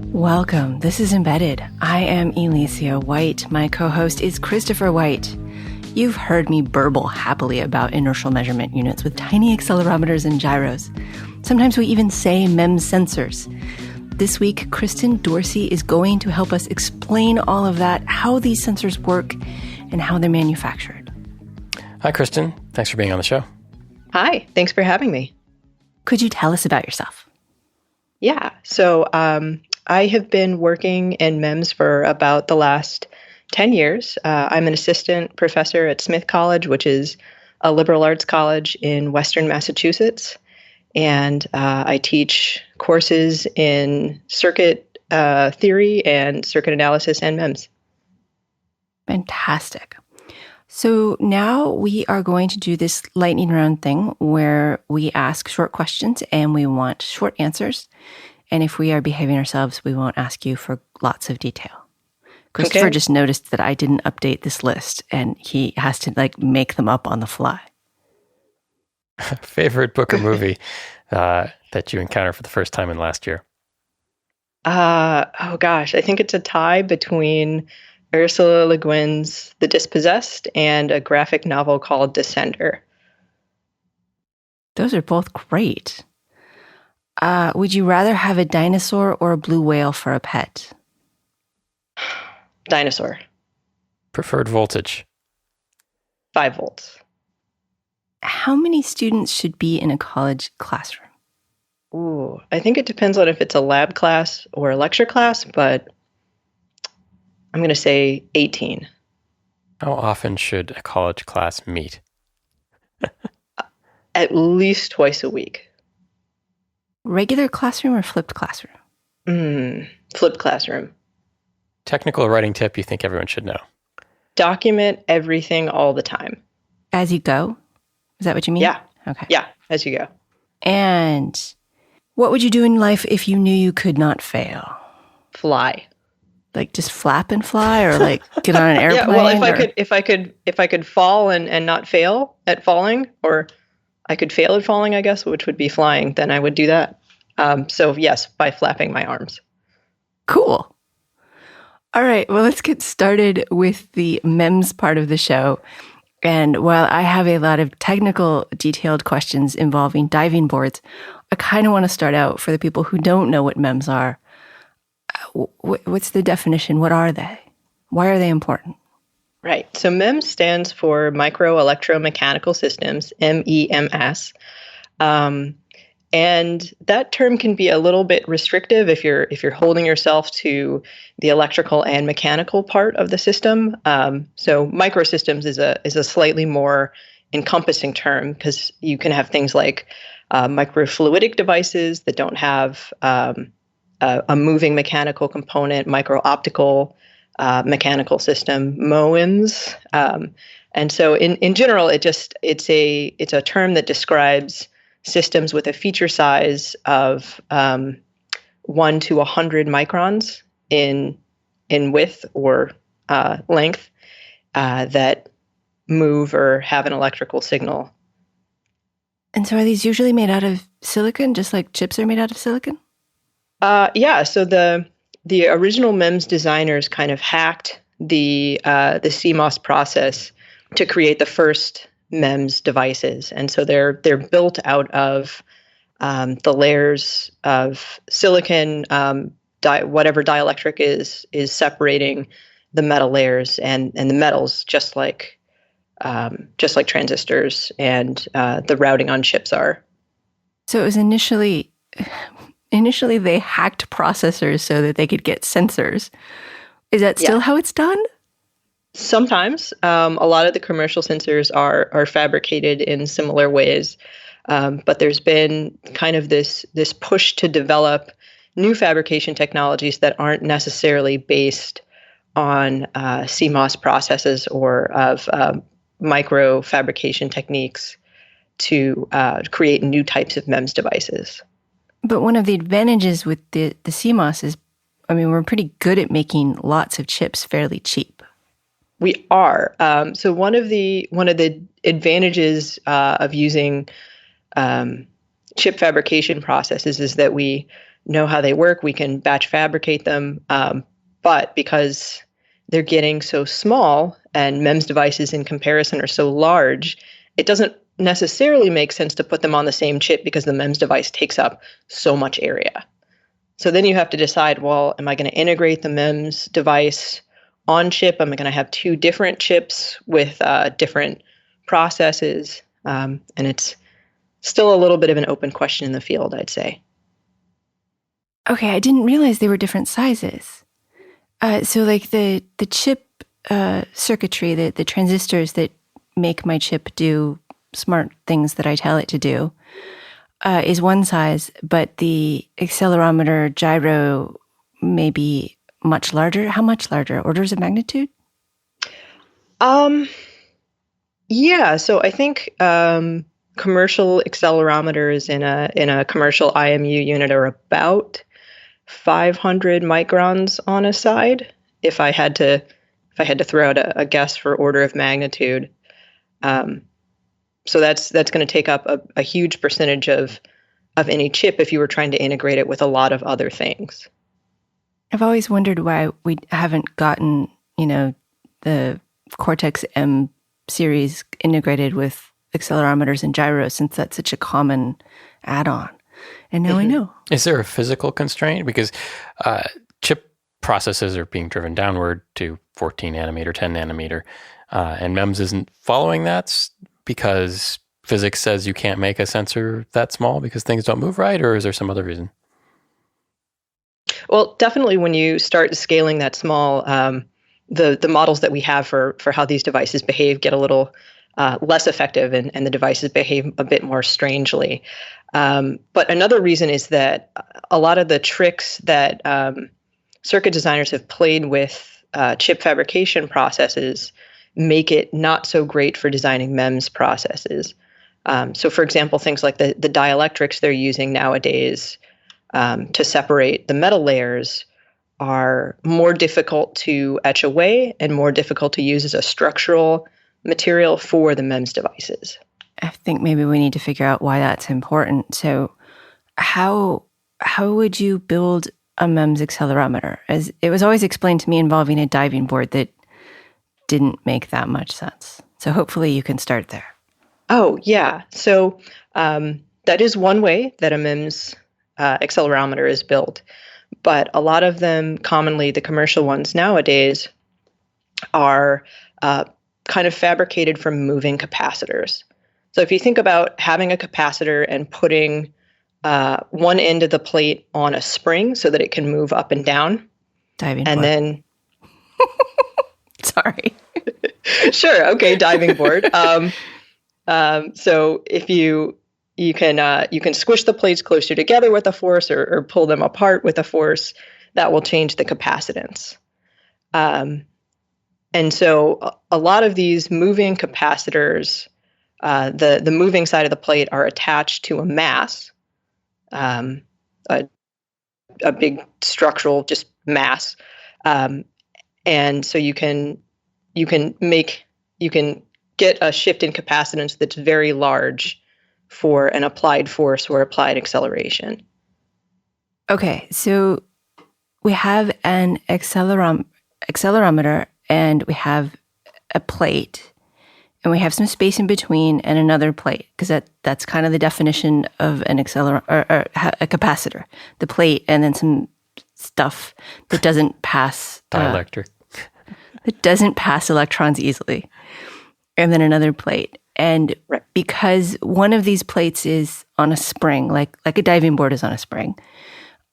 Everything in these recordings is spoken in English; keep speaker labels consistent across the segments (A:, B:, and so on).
A: Welcome. This is Embedded. I am Alicia White. My co-host is Christopher White. You've heard me burble happily about inertial measurement units with tiny accelerometers and gyros. Sometimes we even say MEMS sensors. This week, Kristen Dorsey is going to help us explain all of that, how these sensors work, and how they're manufactured.
B: Hi, Kristen. Thanks for being on the show.
C: Hi. Thanks for having me.
A: Could you tell us about yourself?
C: Yeah. So I have been working in MEMS for about the last 10 years. I'm an assistant professor at Smith College, which is a liberal arts college in Western Massachusetts. And I teach courses in circuit theory and circuit analysis and MEMS.
A: Fantastic. So now we are going to do this lightning round thing where we ask short questions and we want short answers. And if we are behaving ourselves, we won't ask you for lots of detail. Christopher just noticed that I didn't update this list, and he has to make them up on the fly.
B: Favorite book or movie that you encountered for the first time in last year?
C: Oh gosh, I think it's a tie between Ursula Le Guin's The Dispossessed and a graphic novel called Descender.
A: Those are both great. Would you rather have a dinosaur or a blue whale for a pet?
C: Dinosaur.
B: Preferred voltage?
C: 5 volts.
A: How many students should be in a college classroom?
C: Ooh, I think it depends on if it's a lab class or a lecture class, but I'm going to say 18.
B: How often should a college class meet?
C: At least twice a week.
A: Regular classroom or flipped classroom?
C: Flipped classroom.
B: Technical writing tip you think everyone should know?
C: Document everything all the time.
A: As you go? Is that what you mean?
C: Yeah.
A: Okay.
C: Yeah, as you go.
A: And what would you do in life if you knew you could not fail?
C: Fly.
A: Just flap and fly, or get on an airplane?
C: Yeah, well, if I could fall and not fail at falling, or I could fail at falling, I guess, which would be flying, then I would do that. So yes, by flapping my arms.
A: Cool. All right, well, let's get started with the MEMS part of the show. And while I have a lot of technical, detailed questions involving diving boards, I kind of want to start out for the people who don't know what MEMS are. What's the definition? What are they? Why are they important?
C: Right. So MEMS stands for microelectromechanical systems, MEMS. And that term can be a little bit restrictive if you're holding yourself to the electrical and mechanical part of the system. So microsystems is a slightly more encompassing term, because you can have things like microfluidic devices that don't have a moving mechanical component, micro-optical mechanical system, MOEMs. And so in general, it's a term that describes systems with a feature size of 1 to 100 microns in width or length that move or have an electrical signal.
A: And so are these usually made out of silicon, just like chips are made out of silicon?
C: Yeah. So the original MEMS designers kind of hacked the CMOS process to create the first MEMS devices, and so they're built out of the layers of silicon, whatever dielectric is separating the metal layers, and the metals, just like transistors and the routing on chips are.
A: So it was initially they hacked processors so that they could get sensors. Is that still how it's done?
C: Sometimes. A lot of the commercial sensors are fabricated in similar ways. But there's been kind of this push to develop new fabrication technologies that aren't necessarily based on CMOS processes or of micro fabrication techniques to create new types of MEMS devices.
A: But one of the advantages with the CMOS is, we're pretty good at making lots of chips fairly cheap.
C: We are. So one of the advantages of using chip fabrication processes is that we know how they work. We can batch fabricate them. But because they're getting so small and MEMS devices in comparison are so large, it doesn't necessarily make sense to put them on the same chip because the MEMS device takes up so much area. So then you have to decide, well, am I going to integrate the MEMS device on chip? Am I going to have two different chips with different processes? And it's still a little bit of an open question in the field, I'd say.
A: Okay, I didn't realize they were different sizes. So like the chip circuitry, the transistors that make my chip do smart things that I tell it to do, is one size, but the accelerometer gyro may be much larger. How much larger? Orders of magnitude?
C: Yeah, so I think commercial accelerometers in a commercial IMU unit are about 500 microns on a side. If I had to throw out a guess for order of magnitude, so that's going to take up a huge percentage of any chip if you were trying to integrate it with a lot of other things.
A: I've always wondered why we haven't gotten, the Cortex M series integrated with accelerometers and gyros, since that's such a common add-on. And now I know.
B: Is there a physical constraint? Because chip processes are being driven downward to 14 nanometer, 10 nanometer, and MEMS isn't following that because physics says you can't make a sensor that small because things don't move right, or is there some other reason?
C: Well, definitely when you start scaling that small, the models that we have for how these devices behave get a little less effective, and the devices behave a bit more strangely. But another reason is that a lot of the tricks that circuit designers have played with chip fabrication processes make it not so great for designing MEMS processes. So, for example, things like the dielectrics they're using nowadays to separate the metal layers are more difficult to etch away and more difficult to use as a structural material for the MEMS devices.
A: I think maybe we need to figure out why that's important. So how would you build a MEMS accelerometer? As it was always explained to me involving a diving board that didn't make that much sense. So hopefully you can start there.
C: Oh, yeah. So that is one way that a MEMS accelerometer is built. But a lot of them, commonly the commercial ones nowadays, are kind of fabricated from moving capacitors. So if you think about having a capacitor and putting one end of the plate on a spring so that it can move up and down.
A: Diving
C: and
A: board.
C: Then
A: Sorry.
C: Sure. Okay. Diving board. So if you can squish the plates closer together with a force or pull them apart with a force, that will change the capacitance. And so a lot of these moving capacitors, the moving side of the plate are attached to a mass, a big structural just mass. And so you can get a shift in capacitance that's very large for an applied force or applied acceleration.
A: Okay, so we have an accelerometer and we have a plate and we have some space in between and another plate, because that's kind of the definition of an or a capacitor, the plate and then some stuff that doesn't pass
B: Dielectric.
A: That doesn't pass electrons easily, and then another plate. And because one of these plates is on a spring, like a diving board is on a spring,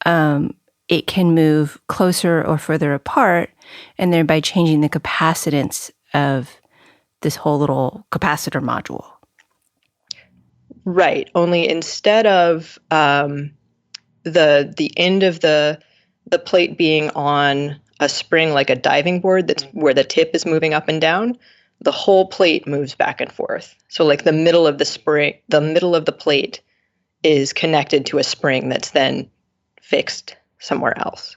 A: it can move closer or further apart, and thereby changing the capacitance of this whole little capacitor module.
C: Right. Only instead of the end of the plate being on a spring like a diving board that's where the tip is moving up and down, the whole plate moves back and forth. So like the middle of the plate is connected to a spring that's then fixed somewhere else.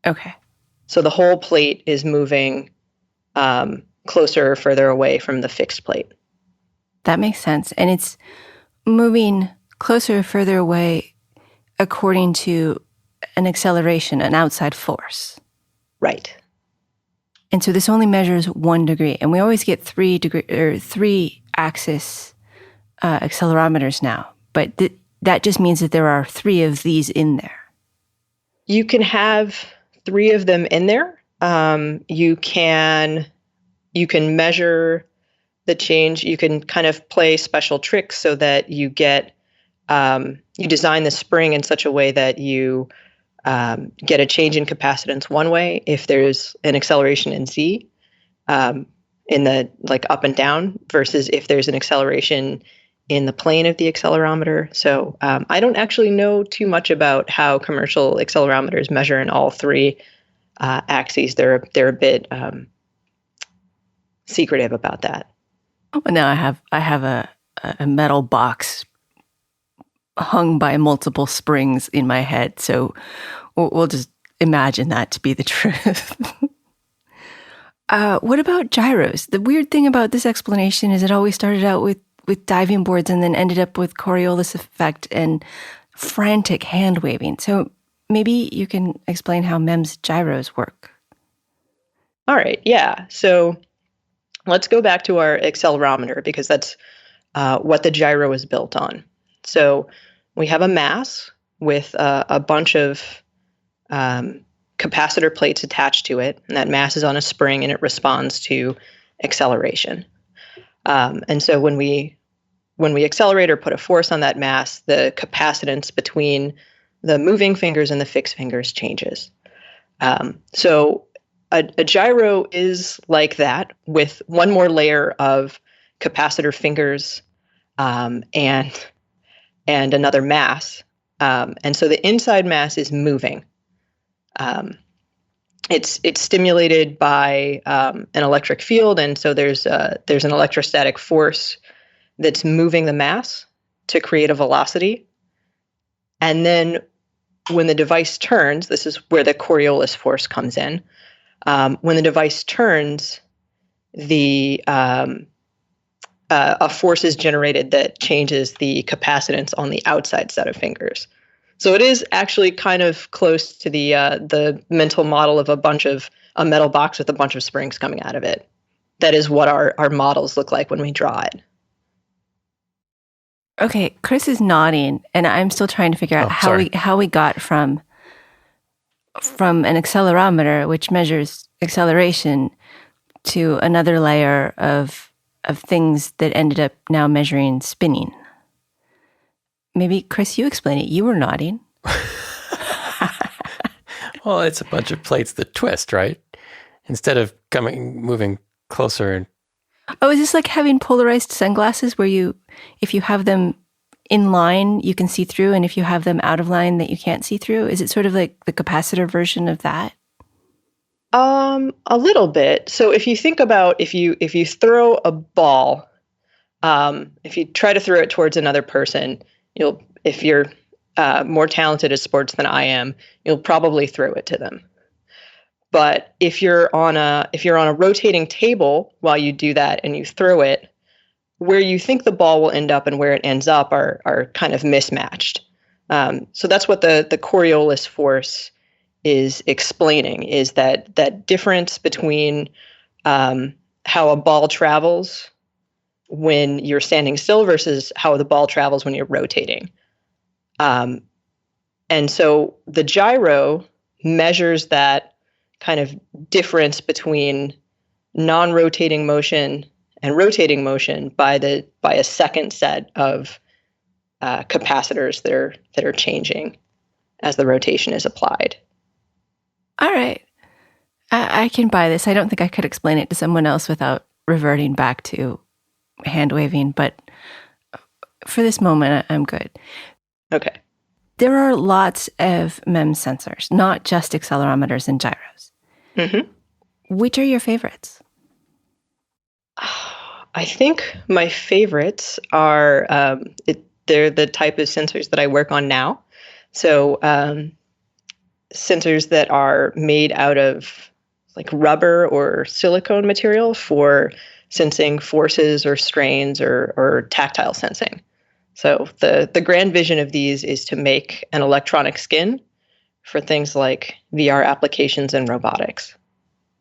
A: Okay.
C: So the whole plate is moving closer or further away from the fixed plate.
A: That makes sense. And it's moving closer or further away according to an acceleration, an outside force.
C: Right.
A: And so this only measures 1 degree. And we always get 3 axis accelerometers now. But that just means that there are 3 of these in there.
C: You can have 3 of them in there. You can measure the change. You can kind of play special tricks so that you get you design the spring in such a way that you get a change in capacitance one way if there's an acceleration in Z in the up and down versus if there's an acceleration in the plane of the accelerometer. So I don't actually know too much about how commercial accelerometers measure in all 3 axes. They're a bit secretive about that.
A: Oh, now I have a metal box hung by multiple springs in my head, so we'll just imagine that to be the truth. What about gyros? The weird thing about this explanation is it always started out with diving boards and then ended up with Coriolis effect and frantic hand waving. So maybe you can explain how MEMS gyros work.
C: All right, yeah. So let's go back to our accelerometer because that's what the gyro is built on. So we have a mass with a bunch of capacitor plates attached to it, and that mass is on a spring and it responds to acceleration. And so when we accelerate or put a force on that mass, the capacitance between the moving fingers and the fixed fingers changes. So a gyro is like that with one more layer of capacitor fingers and another mass. And so the inside mass is moving. It's stimulated by an electric field, and so there's an electrostatic force that's moving the mass to create a velocity. And then when the device turns, this is where the Coriolis force comes in. When the device turns, a force is generated that changes the capacitance on the outside set of fingers. So it is actually kind of close to the mental model of a metal box with a bunch of springs coming out of it. That is what our models look like when we draw it.
A: Okay, Chris is nodding, and I'm still trying to figure out how we got from an accelerometer, which measures acceleration, to another layer of things that ended up now measuring spinning. Maybe, Chris, you explain it. You were nodding.
B: Well, it's a bunch of plates that twist, right? Instead of moving closer. And
A: Oh, is this like having polarized sunglasses where if you have them in line, you can see through, and if you have them out of line, that you can't see through? Is it sort of like the capacitor version of that?
C: A little bit. So if you think about if you throw a ball, if you try to throw it towards another person, if you're more talented at sports than I am, you'll probably throw it to them. But if you're on a rotating table while you do that and you throw it, where you think the ball will end up and where it ends up are kind of mismatched. So that's what the Coriolis force is explaining, is that difference between how a ball travels when you're standing still versus how the ball travels when you're rotating. And so the gyro measures that kind of difference between non-rotating motion and rotating motion by a second set of capacitors that are changing as the rotation is applied.
A: All right. I can buy this. I don't think I could explain it to someone else without reverting back to hand waving, but for this moment, I'm good.
C: Okay.
A: There are lots of MEMS sensors, not just accelerometers and gyros.
C: Mm-hmm.
A: Which are your favorites?
C: I think my favorites are, they're the type of sensors that I work on now. So sensors that are made out of like rubber or silicone material for sensing forces or strains or tactile sensing. So the grand vision of these is to make an electronic skin for things like VR applications and robotics.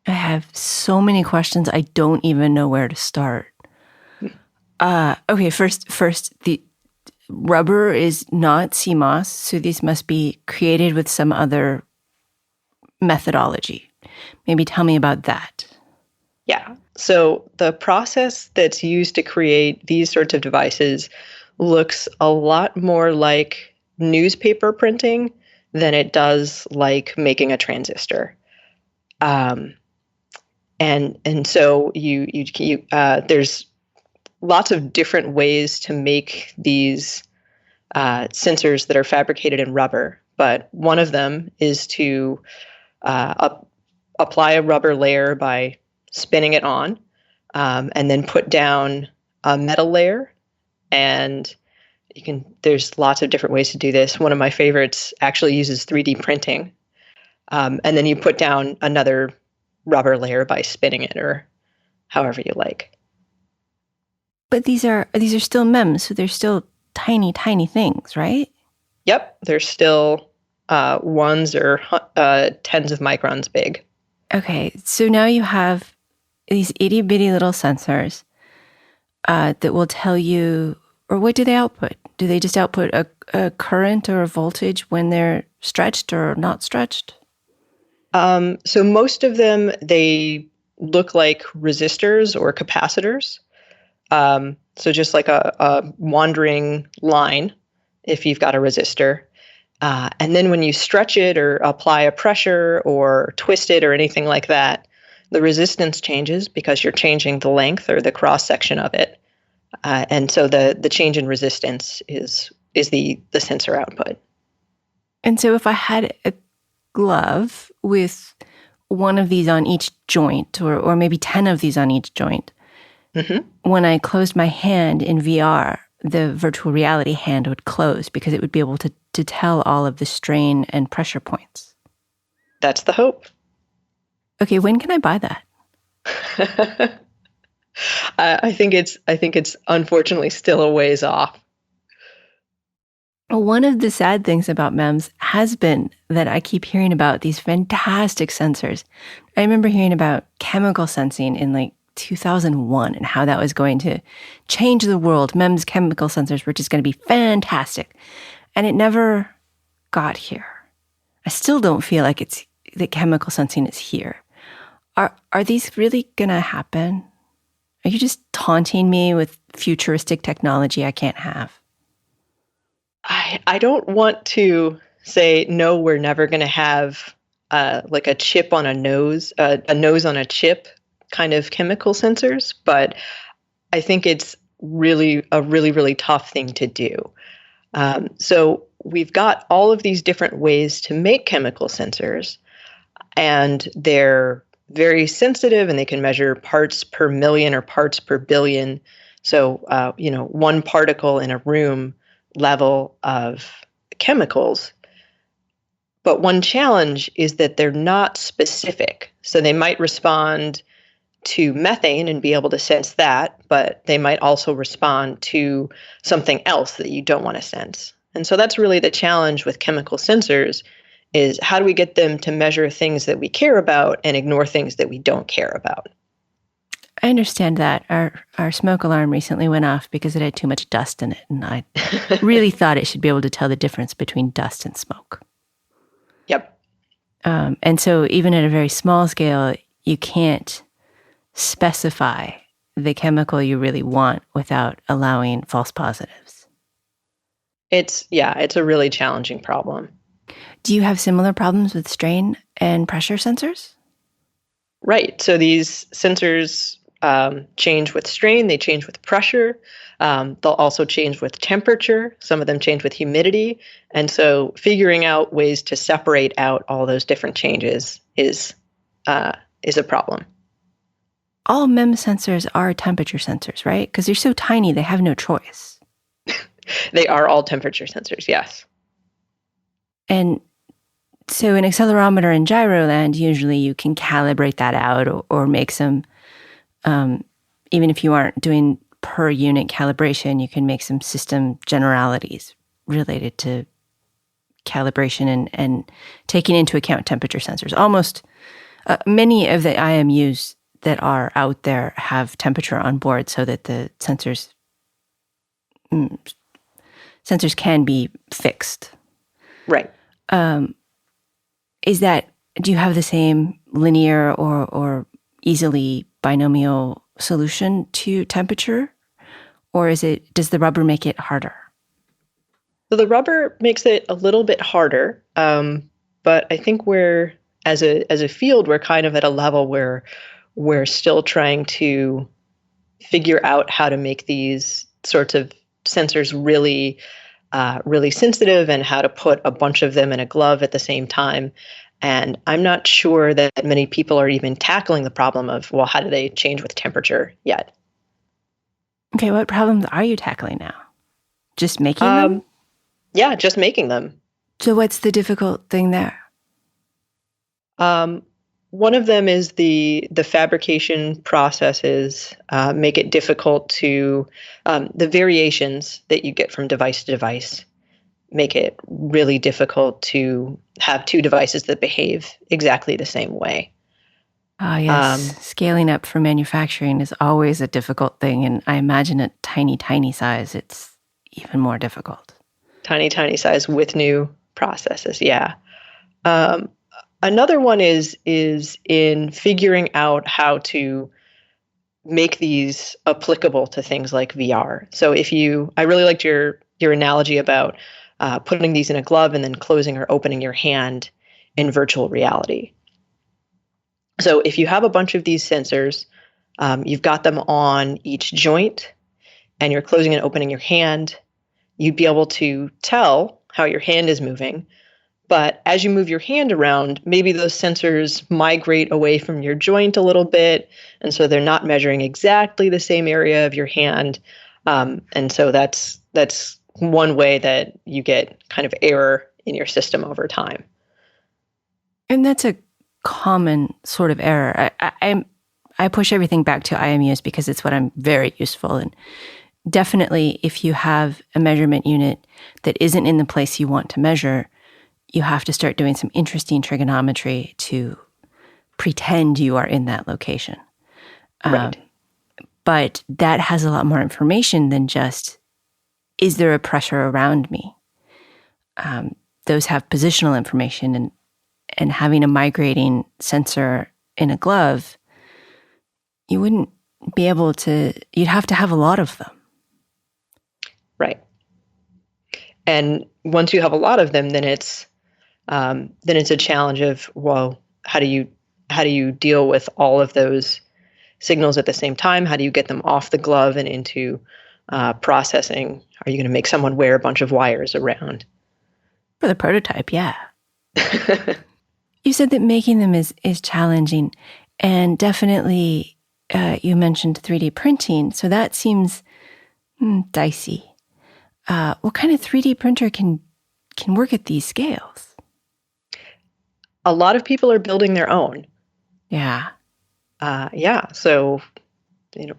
A: I have so many questions. I don't even know where to start. Okay, first, the rubber is not CMOS, so these must be created with some other methodology. Maybe tell me about that.
C: Yeah. So the process that's used to create these sorts of devices looks a lot more like newspaper printing than it does like making a transistor. And so there's lots of different ways to make these sensors that are fabricated in rubber, but one of them is to apply a rubber layer by spinning it on, and then put down a metal layer. And there's lots of different ways to do this. One of my favorites actually uses 3D printing. And then you put down another rubber layer by spinning it, or however you like.
A: But these are still MEMS, so they're still tiny, tiny things, right?
C: Yep, they're still ones or tens of microns big.
A: Okay, so now you have these itty bitty little sensors that will tell you, or what do they output? Do they just output a current or a voltage when they're stretched or not stretched?
C: So most of them, they look like resistors or capacitors. So just like a wandering line, if you've got a resistor. And then when you stretch it or apply a pressure or twist it or anything like that, the resistance changes because you're changing the length or the cross section of it. And so the change in resistance is the sensor output.
A: And so if I had a glove with one of these on each joint, or maybe 10 of these on each joint, when I closed my hand in VR, the virtual reality hand would close because it would be able to tell all of the strain and pressure points.
C: That's the hope.
A: Okay, when can I buy that?
C: I think it's unfortunately still a ways off.
A: One of the sad things about MEMS has been that I keep hearing about these fantastic sensors. I remember hearing about chemical sensing in like 2001 and how that was going to change the world. MEMS chemical sensors were just going to be fantastic. And it never got here. I still don't feel like that chemical sensing is here. Are these really going to happen? Are you just taunting me with futuristic technology I can't have?
C: I don't want to say, no, we're never going to have like a chip on a nose on a chip kind of chemical sensors, but I think it's really tough thing to do. So we've got all of these different ways to make chemical sensors, and they're very sensitive, and they can measure parts per million or parts per billion. So, one particle in a room level of chemicals. But one challenge is that they're not specific. So they might respond to methane and be able to sense that, but they might also respond to something else that you don't want to sense. And so that's really the challenge with chemical sensors, is how do we get them to measure things that we care about and ignore things that we don't care about?
A: I understand that. Our smoke alarm recently went off because it had too much dust in it, and I really thought it should be able to tell the difference between dust and smoke.
C: Yep.
A: And so even at a very small scale, you can't specify the chemical you really want without allowing false positives.
C: It's a really challenging problem.
A: Do you have similar problems with strain and pressure sensors?
C: Right. So these sensors change with strain, they change with pressure. They'll also change with temperature. Some of them change with humidity. And so figuring out ways to separate out all those different changes is a problem.
A: All MEMS sensors are temperature sensors, right? Because they're so tiny, they have no choice.
C: They are all temperature sensors, yes.
A: And so in accelerometer and gyro land, usually you can calibrate that out or make some, even if you aren't doing per unit calibration, you can make some system generalities related to calibration and taking into account temperature sensors. Almost many of the IMUs that are out there have temperature on board so that the sensors can be fixed.
C: Right.
A: Do you have the same linear or easily binomial solution to temperature? Or does the rubber make it harder?
C: So the rubber makes it a little bit harder, but I think as a field, we're kind of at a level where we're still trying to figure out how to make these sorts of sensors really, really sensitive, and how to put a bunch of them in a glove at the same time. And I'm not sure that many people are even tackling the problem of, well, how do they change with temperature yet?
A: Okay, what problems are you tackling now? Just making them?
C: Yeah, just making them.
A: So what's the difficult thing there?
C: One of them is the fabrication processes make it difficult to, the variations that you get from device to device make it really difficult to have two devices that behave exactly the same way.
A: Oh, yes. Scaling up for manufacturing is always a difficult thing. And I imagine at tiny, tiny size, it's even more difficult.
C: Tiny, tiny size with new processes, yeah. Another one is in figuring out how to make these applicable to things like VR. So I really liked your analogy about putting these in a glove and then closing or opening your hand in virtual reality. So if you have a bunch of these sensors, you've got them on each joint, and you're closing and opening your hand, you'd be able to tell how your hand is moving. But as you move your hand around, maybe those sensors migrate away from your joint a little bit, and so they're not measuring exactly the same area of your hand. And so that's one way that you get kind of error in your system over time.
A: And that's a common sort of error. I push everything back to IMUs because it's what I'm very useful in. Definitely, if you have a measurement unit that isn't in the place you want to measure, you have to start doing some interesting trigonometry to pretend you are in that location.
C: Right.
A: But that has a lot more information than just, is there a pressure around me? Those have positional information, and having a migrating sensor in a glove, you wouldn't be able to, you'd have to have a lot of them.
C: Right. And once you have a lot of them, then it's a challenge of, well, how do you deal with all of those signals at the same time? How do you get them off the glove and into processing? Are you going to make someone wear a bunch of wires around?
A: For the prototype, yeah. You said that making them is challenging, and definitely you mentioned 3D printing, so that seems dicey. What kind of 3D printer can work at these scales?
C: A lot of people are building their own.
A: Yeah.
C: Yeah. So,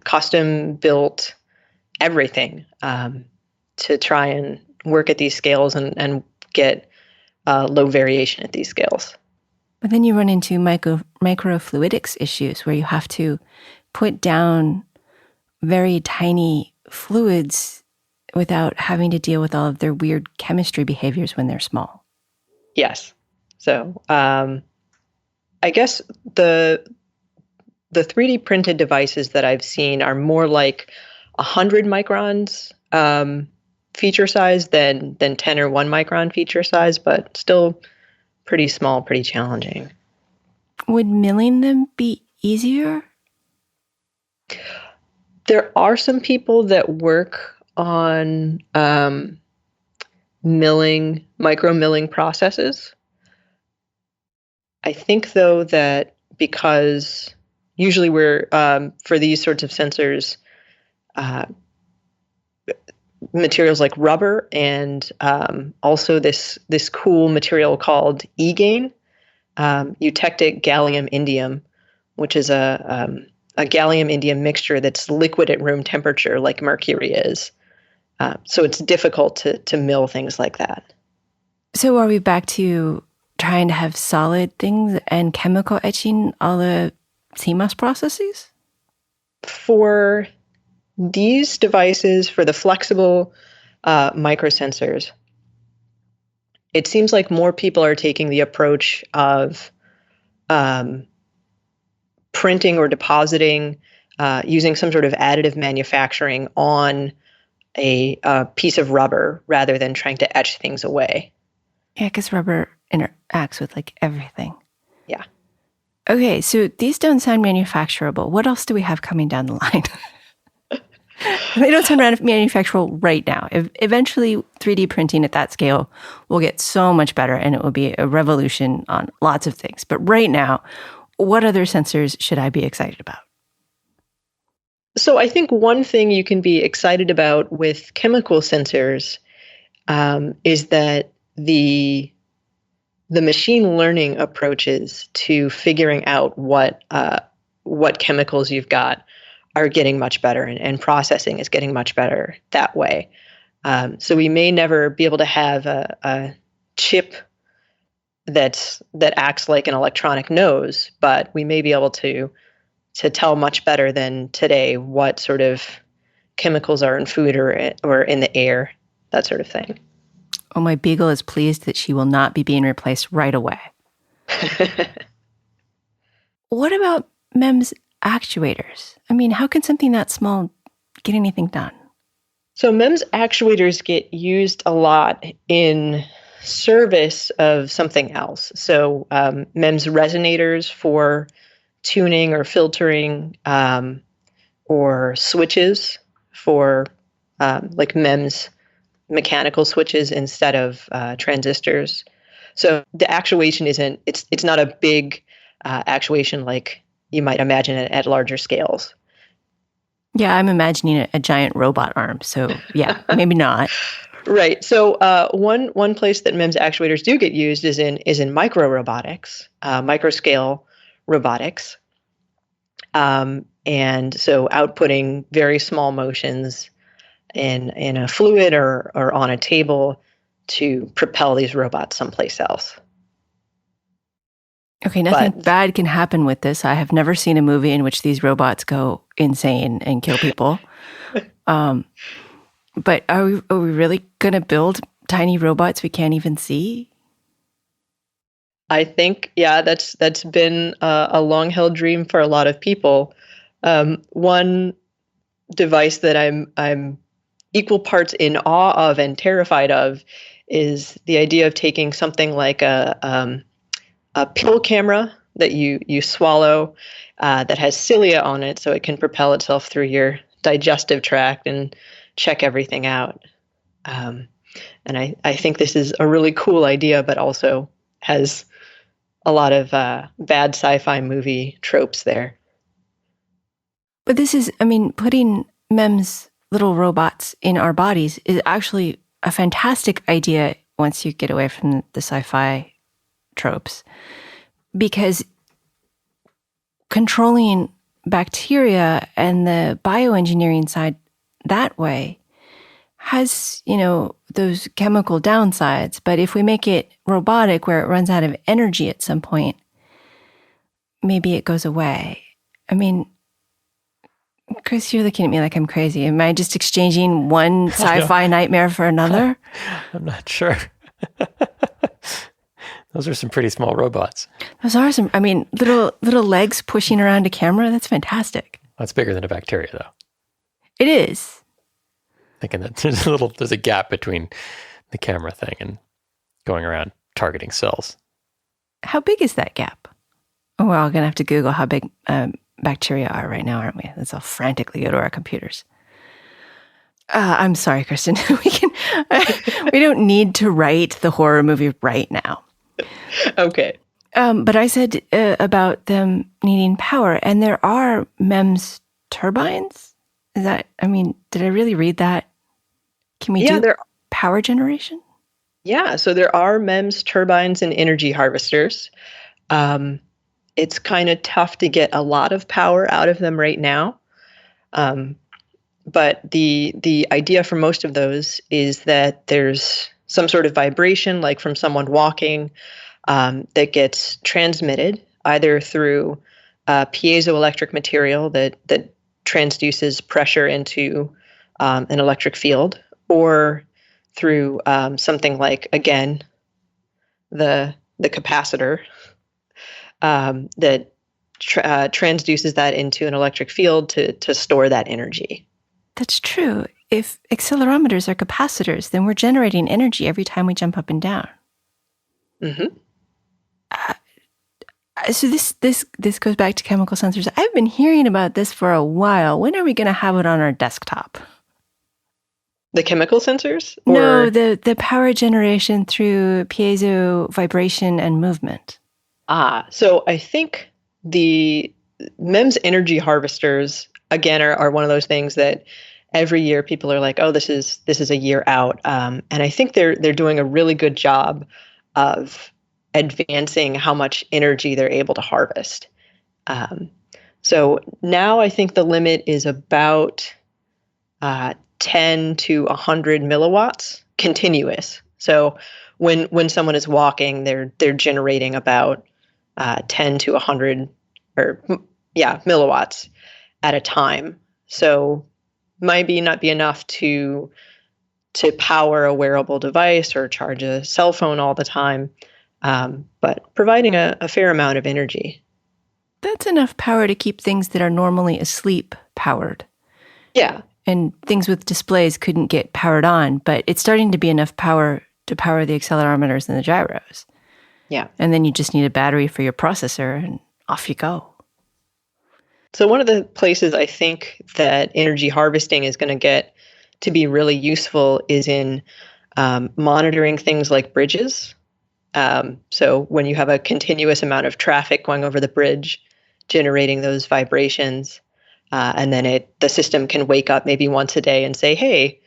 C: custom built everything to try and work at these scales and get low variation at these scales.
A: But then you run into microfluidics issues where you have to put down very tiny fluids without having to deal with all of their weird chemistry behaviors when they're small.
C: Yes. So I guess the 3D printed devices that I've seen are more like 100 microns feature size than 10 or 1 micron feature size, but still pretty small, pretty challenging.
A: Would milling them be easier?
C: There are some people that work on micro milling processes. I think, though, that because usually we're, for these sorts of sensors, materials like rubber and also this cool material called eGain, eutectic gallium indium, which is a a gallium-indium mixture that's liquid at room temperature, like mercury is. So it's difficult to mill things like that.
A: So are we back to trying to have solid things and chemical etching all the CMOS processes?
C: For these devices, for the flexible microsensors, it seems like more people are taking the approach of printing or depositing using some sort of additive manufacturing on a piece of rubber rather than trying to etch things away.
A: Yeah, because rubber interacts with like everything.
C: Yeah.
A: Okay, so these don't sound manufacturable. What else do we have coming down the line? They don't sound manufacturable right now. Eventually, 3D printing at that scale will get so much better, and it will be a revolution on lots of things. But right now, what other sensors should I be excited about?
C: So I think one thing you can be excited about with chemical sensors is that the machine learning approaches to figuring out what chemicals you've got are getting much better, and processing is getting much better that way. So we may never be able to have a chip that acts like an electronic nose, but we may be able to tell much better than today what sort of chemicals are in food or in the air, that sort of thing.
A: Oh, my beagle is pleased that she will not be being replaced right away. What about MEMS actuators? I mean, how can something that small get anything done?
C: So MEMS actuators get used a lot in service of something else. So MEMS resonators for tuning or filtering, or switches for like MEMS mechanical switches instead of transistors. So the actuation it's not a big actuation like you might imagine it at larger scales.
A: Yeah, I'm imagining a giant robot arm. So yeah, maybe not.
C: Right. So one place that MEMS actuators do get used is in micro robotics, microscale robotics. And so outputting very small motions in a fluid or on a table to propel these robots someplace else.
A: Okay, nothing bad can happen with this. I have never seen a movie in which these robots go insane and kill people. But are we really going to build tiny robots we can't even see?
C: I think, yeah, that's been a long-held dream for a lot of people. One device that I'm equal parts in awe of and terrified of is the idea of taking something like a pill camera that you swallow that has cilia on it, so it can propel itself through your digestive tract and check everything out. And I think this is a really cool idea, but also has a lot of bad sci-fi movie tropes there.
A: But this is, I mean, putting MEMS little robots in our bodies is actually a fantastic idea once you get away from the sci-fi tropes. Because controlling bacteria and the bioengineering side that way has, those chemical downsides. But if we make it robotic where it runs out of energy at some point, maybe it goes away. I mean, Chris, you're looking at me like I'm crazy. Am I just exchanging one sci-fi nightmare for another?
B: I'm not sure. Those are some pretty small robots.
A: Those are some, little legs pushing around a camera. That's fantastic.
B: That's bigger than a bacteria, though.
A: It is.
B: Thinking that there's a gap between the camera thing and going around targeting cells.
A: How big is that gap? Oh, we're all going to have to Google how big bacteria are right now, aren't we? Let's all frantically go to our computers. I'm sorry, Kristen. We don't need to write the horror movie right now.
C: Okay.
A: But I said about them needing power, and there are MEMS turbines. Is that, did I really read that? Can we do power generation? Yeah,
C: so there are MEMS turbines and energy harvesters. it's kind of tough to get a lot of power out of them right now. But the idea for most of those is that there's some sort of vibration, like from someone walking, that gets transmitted either through piezoelectric material that transduces pressure into an electric field, or through something like, again, the capacitor that transduces that into an electric field to store that energy.
A: That's true. If accelerometers are capacitors, then we're generating energy every time we jump up and down.
C: Mm-hmm.
A: So this goes back to chemical sensors. I've been hearing about this for a while. When are we going to have it on our desktop?
C: The chemical sensors?
A: No, the power generation through piezo vibration and movement.
C: So I think the MEMS energy harvesters, again, are one of those things that every year people are like, oh, this is a year out. And I think they're doing a really good job of advancing how much energy they're able to harvest. So now I think the limit is about 10 to 100 milliwatts continuous. So when someone is walking, they're generating about 10 to 100 milliwatts at a time. So might not be enough to power a wearable device or charge a cell phone all the time, but providing a fair amount of energy.
A: That's enough power to keep things that are normally asleep powered.
C: Yeah.
A: And things with displays couldn't get powered on, but it's starting to be enough power to power the accelerometers and the gyros.
C: Yeah.
A: And then you just need a battery for your processor, and off you go.
C: So one of the places I think that energy harvesting is going to get to be really useful is in monitoring things like bridges. So when you have a continuous amount of traffic going over the bridge, generating those vibrations, and then the system can wake up maybe once a day and say, hey,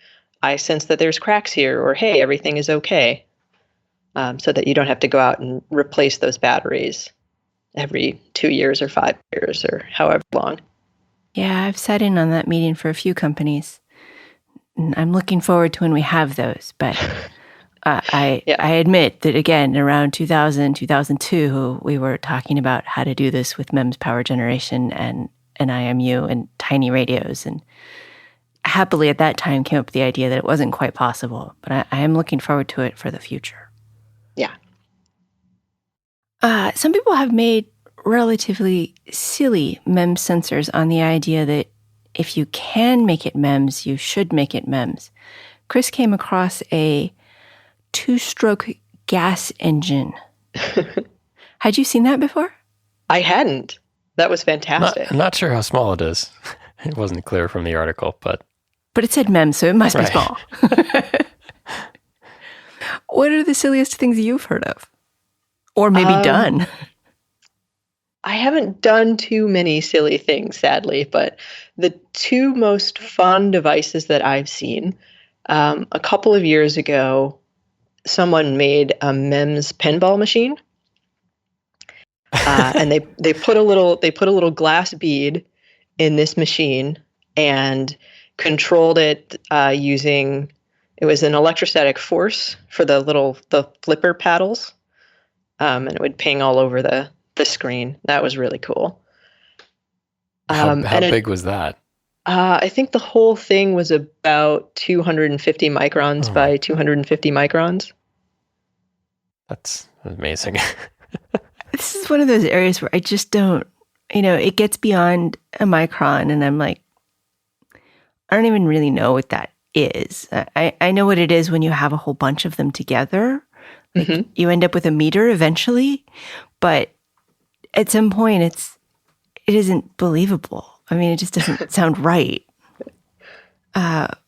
C: I sense that there's cracks here, or hey, everything is okay. So that you don't have to go out and replace those batteries every 2 years or 5 years or however long.
A: Yeah, I've sat in on that meeting for a few companies. And I'm looking forward to when we have those. But I admit that, again, around 2000, 2002, we were talking about how to do this with MEMS power generation and IMU and tiny radios. And happily at that time came up with the idea that it wasn't quite possible. But I am looking forward to it for the future.
C: Yeah.
A: Some people have made relatively silly MEMS sensors on the idea that if you can make it MEMS, you should make it MEMS. Chris came across a 2-stroke gas engine. Had you seen that before?
C: I hadn't. That was fantastic.
B: I'm not sure how small it is. It wasn't clear from the article, but
A: it said MEMS, so it must be small. What are the silliest things you've heard of? Or maybe done?
C: I haven't done too many silly things, sadly, but the two most fun devices that I've seen, a couple of years ago, someone made a MEMS pinball machine. And they put a little glass bead in this machine and controlled it using, it was an electrostatic force for the flipper paddles. And it would ping all over the screen. That was really cool.
B: How big was that?
C: I think the whole thing was about 250 microns by 250 microns.
B: That's amazing.
A: This is one of those areas where I just don't, it gets beyond a micron and I'm like, I don't even really know what that is. I know what it is when you have a whole bunch of them together. Like you end up with a meter eventually, but at some point it isn't believable. I mean, it just doesn't sound right.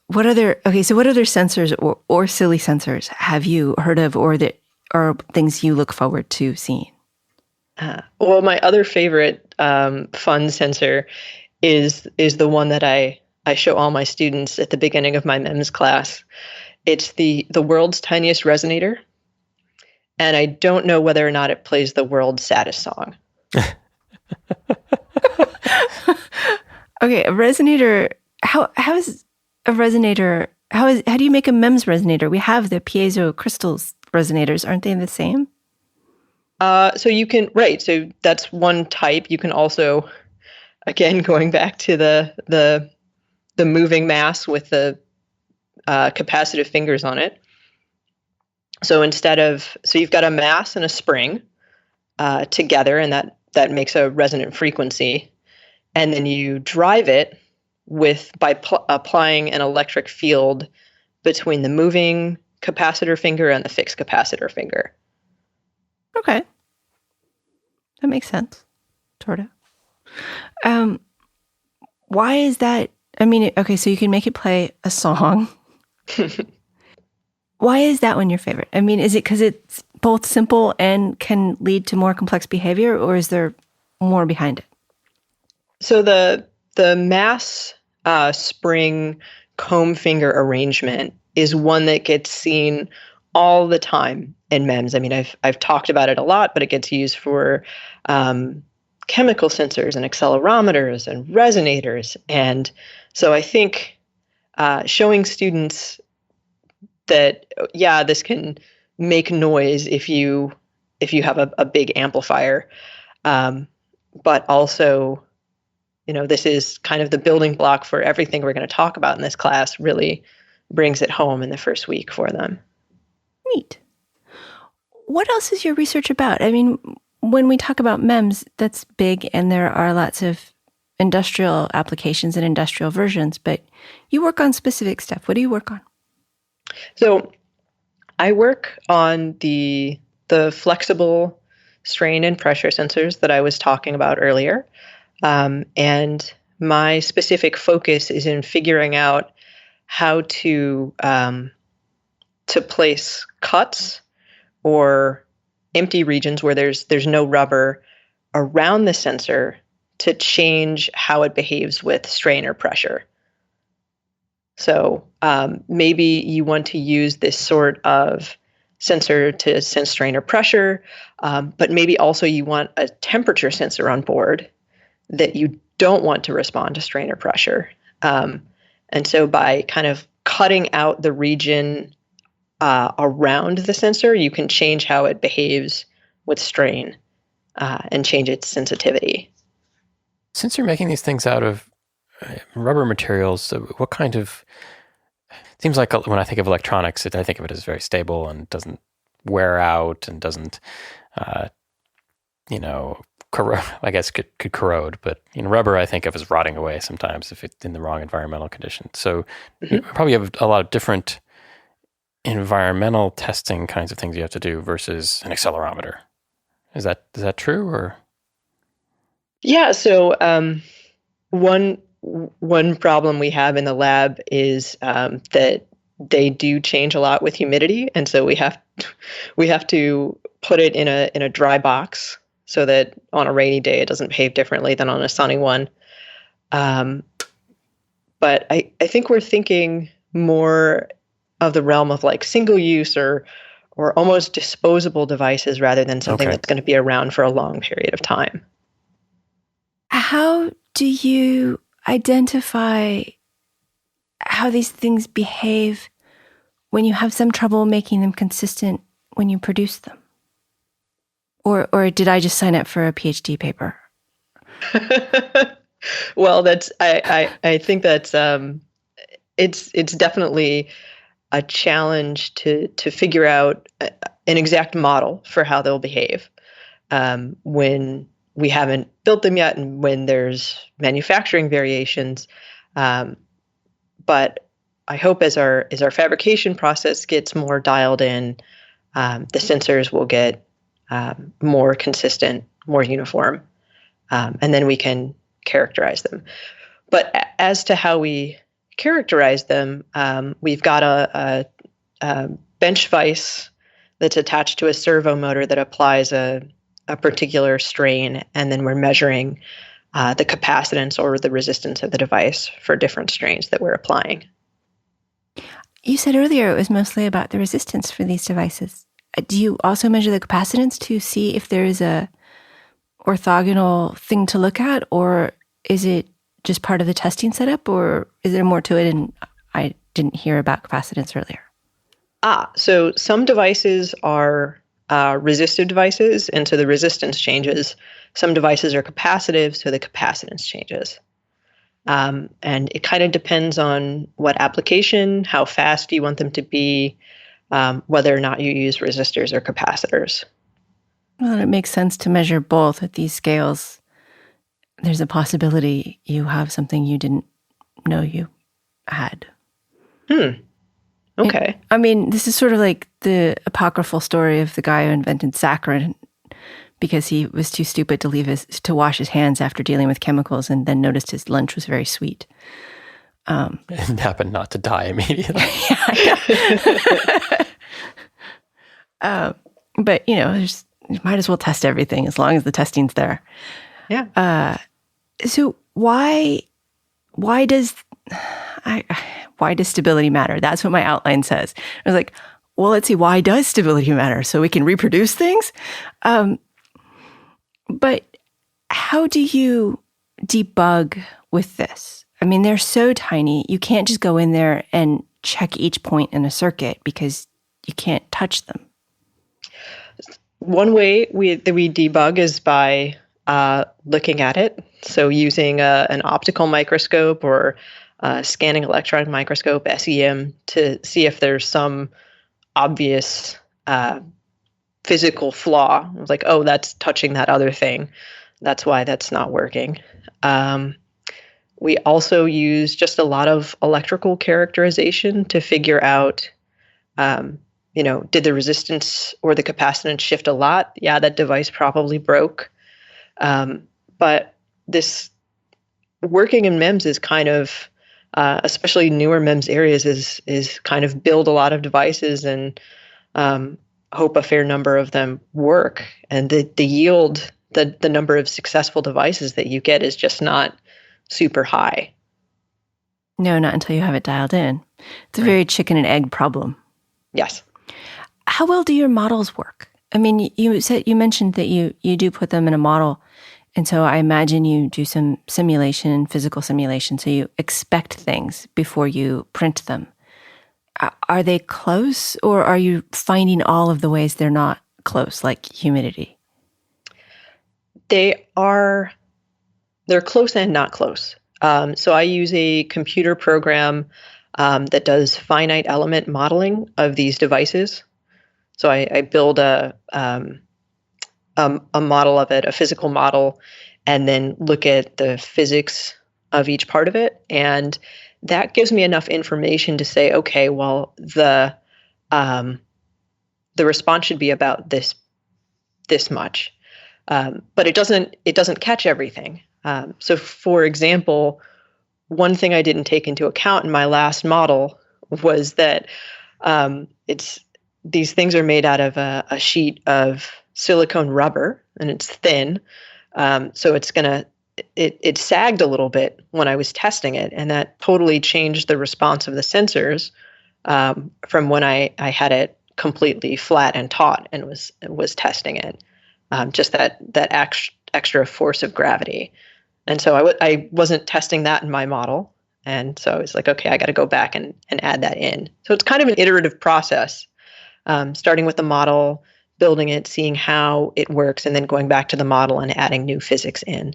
A: What other sensors or silly sensors have you heard of, or that are things you look forward to seeing?
C: Well, my other favorite fun sensor is the one that I show all my students at the beginning of my MEMS class. It's the world's tiniest resonator. And I don't know whether or not it plays the world's saddest song.
A: Okay, a resonator. How is a resonator? How do you make a MEMS resonator? We have the piezo crystals resonators, aren't they the same?
C: So you can, right. So that's one type. You can also, again, going back to the moving mass with the capacitive fingers on it. So so you've got a mass and a spring together, and that makes a resonant frequency. And then you drive it by applying an electric field between the moving capacitor finger and the fixed capacitor finger.
A: Okay. That makes sense. Sort of. Why is that? I mean, okay, so you can make it play a song. Why is that one your favorite? I mean, is it because it's both simple and can lead to more complex behavior, or is there more behind it?
C: So the mass spring comb finger arrangement is one that gets seen all the time in MEMS. I mean, I've talked about it a lot, but it gets used for chemical sensors and accelerometers and resonators. And so I think showing students that, yeah, this can make noise if you have a big amplifier, but also, this is kind of the building block for everything we're going to talk about in this class, really brings it home in the first week for them.
A: Neat. What else is your research about? I mean, when we talk about MEMS, that's big, and there are lots of industrial applications and industrial versions, but you work on specific stuff. What do you work on?
C: So I work on the flexible strain and pressure sensors that I was talking about earlier. And my specific focus is in figuring out how to place cuts or empty regions where there's no rubber around the sensor to change how it behaves with strain or pressure. So maybe you want to use this sort of sensor to sense strain or pressure, but maybe also you want a temperature sensor on board that you don't want to respond to strain or pressure. And so by kind of cutting out the region around the sensor, you can change how it behaves with strain and change its sensitivity.
B: Since you're making these things out of rubber materials, what kind of... It seems like when I think of electronics, I think of it as very stable and doesn't wear out and doesn't, corrode. I guess could corrode, but rubber I think of as rotting away sometimes if it's in the wrong environmental conditions. So you probably have a lot of different environmental testing kinds of things you have to do versus an accelerometer. Is that true, or?
C: Yeah. So one problem we have in the lab is that they do change a lot with humidity, and so we have to put it in a dry box so that on a rainy day it doesn't behave differently than on a sunny one. But I think we're thinking more of the realm of like single use or almost disposable devices rather than something that's going to be around for a long period of time.
A: How do you identify how these things behave when you have some trouble making them consistent when you produce them? Or did I just sign up for a PhD paper?
C: Well, I think that's it's definitely a challenge to figure out an exact model for how they'll behave when we haven't built them yet and when there's manufacturing variations. But I hope as our fabrication process gets more dialed in, the sensors will get more consistent, more uniform, and then we can characterize them. But as to how we characterize them, we've got a bench vise that's attached to a servo motor that applies a particular strain, and then we're measuring the capacitance or the resistance of the device for different strains that we're applying.
A: You said earlier it was mostly about the resistance for these devices. Do you also measure the capacitance to see if there is a orthogonal thing to look at, or is it just part of the testing setup, or is there more to it? And I didn't hear about capacitance earlier.
C: So some devices are resistive devices, and so the resistance changes. Some devices are capacitive, so the capacitance changes. And it kind of depends on what application, how fast you want them to be, whether or not you use resistors or capacitors.
A: Well, it makes sense to measure both at these scales. There's a possibility you have something you didn't know you had.
C: Okay.
A: I mean, this is sort of like the apocryphal story of the guy who invented saccharin because he was too stupid to wash his hands after dealing with chemicals, and then noticed his lunch was very sweet.
B: And happened not to die immediately.
A: But you might as well test everything as long as the testing's there.
C: Yeah.
A: So why does stability matter? That's what my outline says. I was like, well, let's see, why does stability matter? So we can reproduce things? But how do you debug with this? I mean, they're so tiny. You can't just go in there and check each point in a circuit because you can't touch them.
C: One way that we debug is by looking at it. So using an optical microscope or scanning electron microscope, SEM, to see if there's some obvious physical flaw. It's like, oh, that's touching that other thing. That's why that's not working. We also use just a lot of electrical characterization to figure out, did the resistance or the capacitance shift a lot? Yeah, that device probably broke. But this working in MEMS is kind of, especially newer MEMS areas, is kind of build a lot of devices and hope a fair number of them work. And the yield, the number of successful devices that you get is just not super high.
A: No, not until you have it dialed in. It's a very chicken and egg problem.
C: Yes.
A: How well do your models work? I mean, you mentioned that you do put them in a model, and so I imagine you do some simulation, physical simulation, so you expect things before you print them. Are they close, or are you finding all of the ways they're not close, like humidity?
C: They're close and not close. So I use a computer program that does finite element modeling of these devices. So I build a model of it, a physical model, and then look at the physics of each part of it. And that gives me enough information to say, okay, well, the response should be about this much. But it doesn't catch everything. So for example, one thing I didn't take into account in my last model was that these things are made out of a sheet of silicone rubber, and it's thin. So it sagged a little bit when I was testing it, and that totally changed the response of the sensors from when I had it completely flat and taut and was testing it. Just that extra force of gravity. And so I wasn't testing that in my model. And so I was like, okay, I got to go back and add that in. So it's kind of an iterative process, starting with the model, building it, seeing how it works, and then going back to the model and adding new physics in.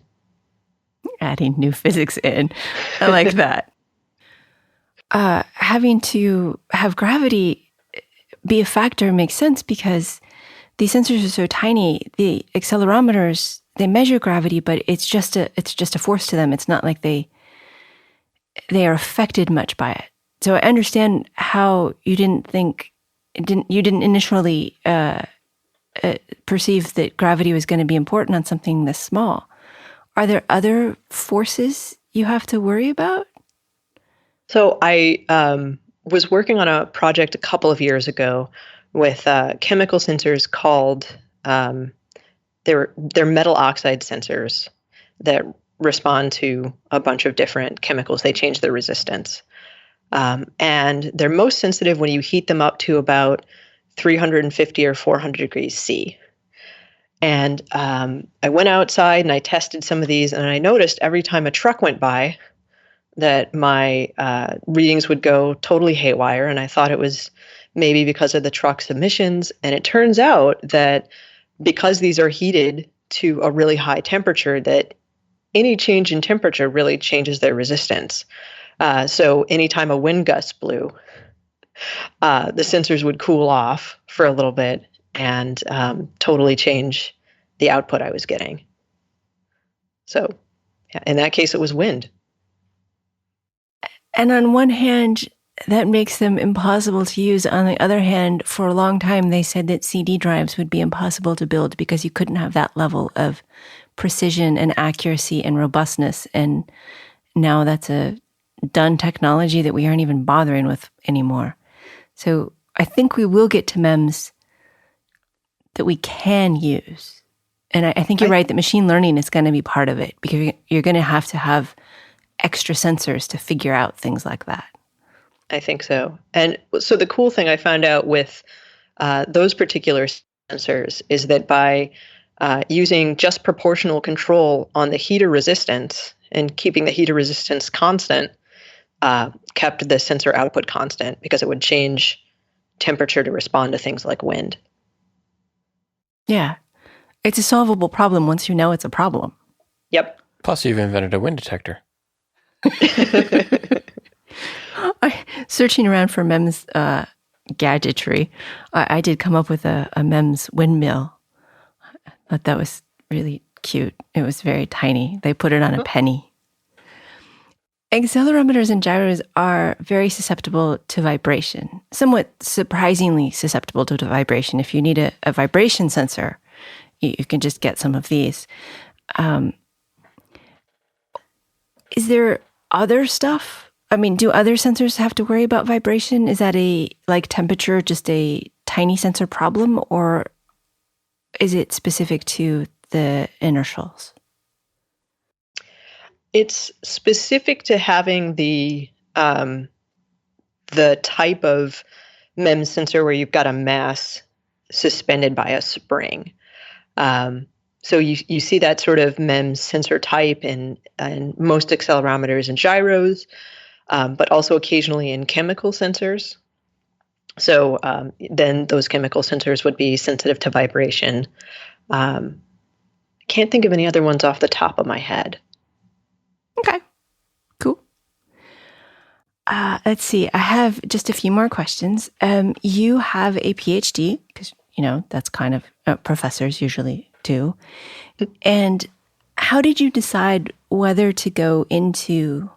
A: Adding new physics in. I like that. Having to have gravity be a factor makes sense because these sensors are so tiny. The accelerometers, they measure gravity, but it's just a force to them. It's not like they are affected much by it. So I understand how you didn't initially perceive that gravity was going to be important on something this small. Are there other forces you have to worry about?
C: So I was working on a project a couple of years ago with chemical sensors called they're metal oxide sensors that respond to a bunch of different chemicals. They change their resistance. And they're most sensitive when you heat them up to about 350 or 400 degrees C. And I went outside and I tested some of these, and I noticed every time a truck went by that my readings would go totally haywire. And I thought it was maybe because of the truck's emissions. And it turns out that because these are heated to a really high temperature, that any change in temperature really changes their resistance. So anytime a wind gust blew, the sensors would cool off for a little bit and totally change the output I was getting. So in that case, it was wind.
A: And on one hand, that makes them impossible to use. On the other hand, for a long time, they said that CD drives would be impossible to build because you couldn't have that level of precision and accuracy and robustness. And now that's a done technology that we aren't even bothering with anymore. So I think we will get to MEMS that we can use. And I think you're right that machine learning is going to be part of it, because you're going to have extra sensors to figure out things like that.
C: I think so. And so the cool thing I found out with those particular sensors is that by using just proportional control on the heater resistance and keeping the heater resistance constant, kept the sensor output constant, because it would change temperature to respond to things like wind.
A: Yeah. It's a solvable problem once you know it's a problem.
C: Yep.
B: Plus, you've invented a wind detector.
A: Searching around for MEMS gadgetry, I did come up with a MEMS windmill. I thought that was really cute. It was very tiny. They put it on a penny. Accelerometers and gyros are very susceptible to vibration, somewhat surprisingly susceptible to vibration. If you need a vibration sensor, you can just get some of these. Is there other stuff? I mean, do other sensors have to worry about vibration? Is that like temperature, just a tiny sensor problem, or is it specific to the inertials?
C: It's specific to having the type of MEMS sensor where you've got a mass suspended by a spring. So you see that sort of MEMS sensor type in most accelerometers and gyros, but also occasionally in chemical sensors. So then those chemical sensors would be sensitive to vibration. Can't think of any other ones off the top of my head.
A: Okay, cool. Let's see. I have just a few more questions. You have a PhD, because, that's kind of professors usually do. And how did you decide whether to go into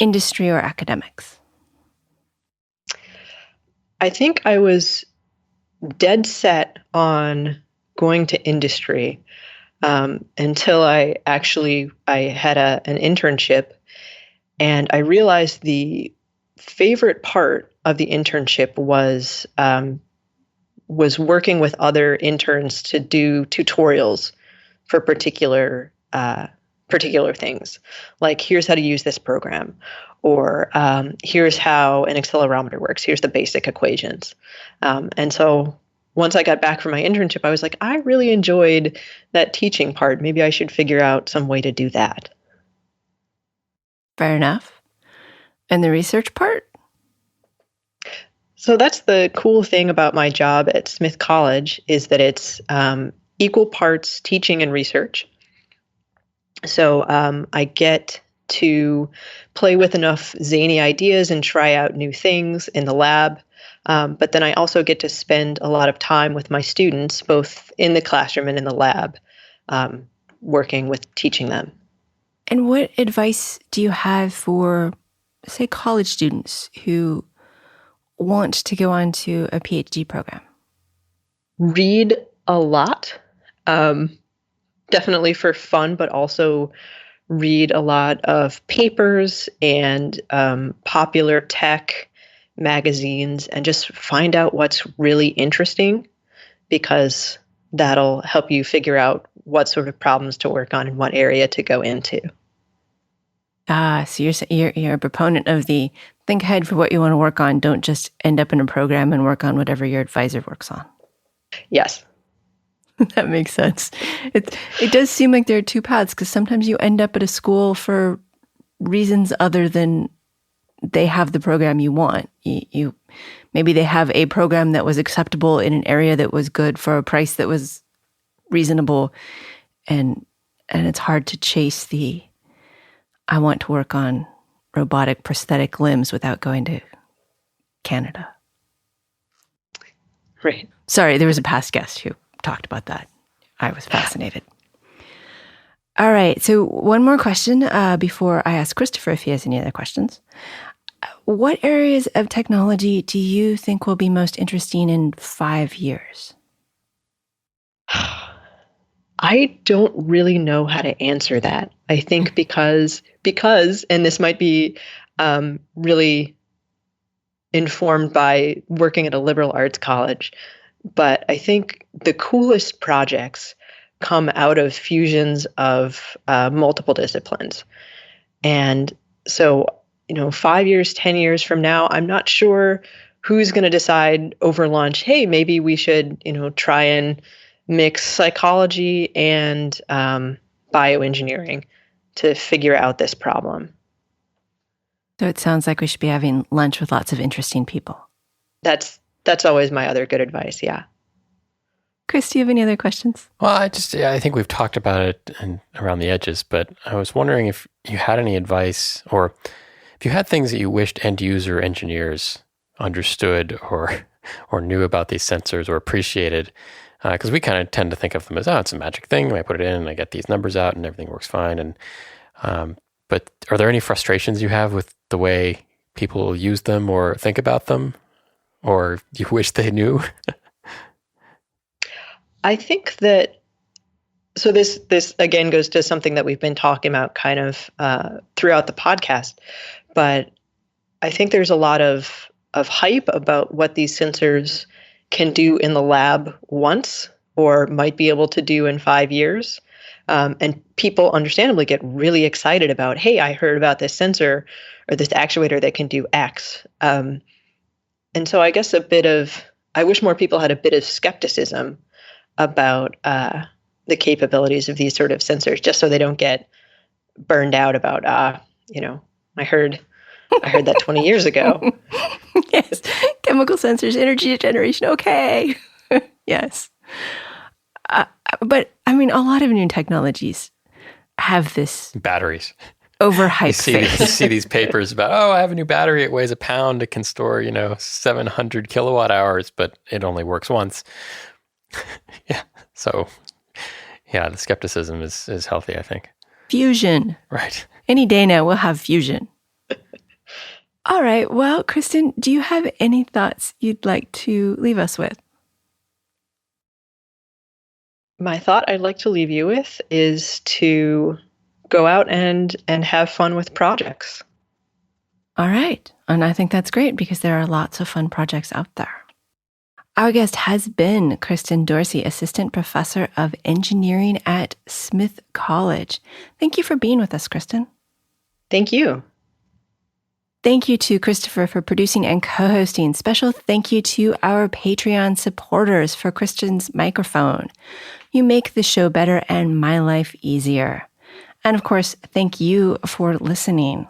A: industry or academics?
C: I think I was dead set on going to industry until I had an internship, and I realized the favorite part of the internship was working with other interns to do tutorials for particular things, like here's how to use this program, or here's how an accelerometer works. Here's the basic equations. And so once I got back from my internship, I was like, I really enjoyed that teaching part. Maybe I should figure out some way to do that.
A: Fair enough. And the research part?
C: So that's the cool thing about my job at Smith College, is that it's equal parts teaching and research. So I get to play with enough zany ideas and try out new things in the lab. But then I also get to spend a lot of time with my students, both in the classroom and in the lab, working with teaching them.
A: And what advice do you have for, say, college students who want to go on to a PhD program?
C: Read a lot, definitely for fun, but also read a lot of papers and popular tech magazines, and just find out what's really interesting, because that'll help you figure out what sort of problems to work on and what area to go into.
A: So you're a proponent of the think ahead for what you want to work on. Don't just end up in a program and work on whatever your advisor works on.
C: Yes.
A: That makes sense. It does seem like there are two paths, because sometimes you end up at a school for reasons other than they have the program you want. You maybe they have a program that was acceptable in an area that was good for a price that was reasonable, and it's hard to chase the I want to work on robotic prosthetic limbs without going to Canada.
C: Right.
A: Sorry, there was a past guest who talked about that. I was fascinated. All right, so one more question before I ask Christopher if he has any other questions. What areas of technology do you think will be most interesting in 5 years?
C: I don't really know how to answer that. I think because, and this might be really informed by working at a liberal arts college, but I think the coolest projects come out of fusions of multiple disciplines. And so, 5 years, 10 years from now, I'm not sure who's going to decide over lunch, hey, maybe we should, try and mix psychology and bioengineering to figure out this problem.
A: So it sounds like we should be having lunch with lots of interesting people.
C: That's always my other good advice, yeah.
A: Chris, do you have any other questions?
B: Well, I think we've talked about it around the edges, but I was wondering if you had any advice, or if you had things that you wished end user engineers understood or knew about these sensors or appreciated. Because we kind of tend to think of them as, it's a magic thing. I put it in and I get these numbers out and everything works fine. And but are there any frustrations you have with the way people use them or think about them, or you wish they knew?
C: I think that, so this again goes to something that we've been talking about kind of throughout the podcast, but I think there's a lot of hype about what these sensors can do in the lab once, or might be able to do in 5 years. And people understandably get really excited about, hey, I heard about this sensor or this actuator that can do X. And so I guess I wish more people had a bit of skepticism about the capabilities of these sort of sensors, just so they don't get burned out about, I heard that 20 years ago.
A: Yes. Chemical sensors, energy generation. Okay. Yes. But I mean, a lot of new technologies have this
B: batteries
A: overhyped phase.
B: You see these papers about, I have a new battery. It weighs a pound. It can store, 700 kilowatt hours, but it only works once. Yeah. So, yeah, the skepticism is healthy, I think.
A: Fusion.
B: Right.
A: Any day now, we'll have fusion. All right. Well, Kristen, do you have any thoughts you'd like to leave us with?
C: My thought I'd like to leave you with is to go out and have fun with projects.
A: All right. And I think that's great, because there are lots of fun projects out there. Our guest has been Kristen Dorsey, Assistant Professor of Engineering at Smith College. Thank you for being with us, Kristen.
C: Thank you.
A: Thank you to Christopher for producing and co-hosting. Special thank you to our Patreon supporters for Kristen's microphone. You make the show better and my life easier. And of course, thank you for listening.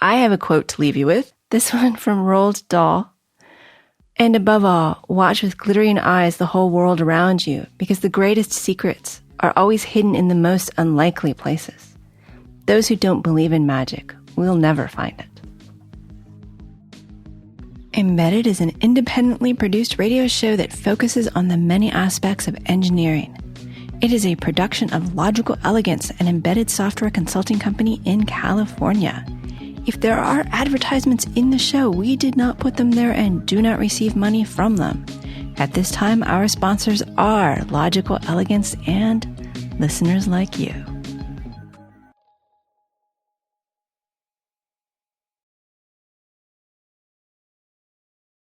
A: I have a quote to leave you with. This one from Roald Dahl. And above all, watch with glittering eyes the whole world around you, because the greatest secrets are always hidden in the most unlikely places. Those who don't believe in magic will never find it. Embedded is an independently produced radio show that focuses on the many aspects of engineering. It is a production of Logical Elegance, an embedded software consulting company in California. If there are advertisements in the show, we did not put them there and do not receive money from them. At this time, our sponsors are Logical Elegance and listeners like you.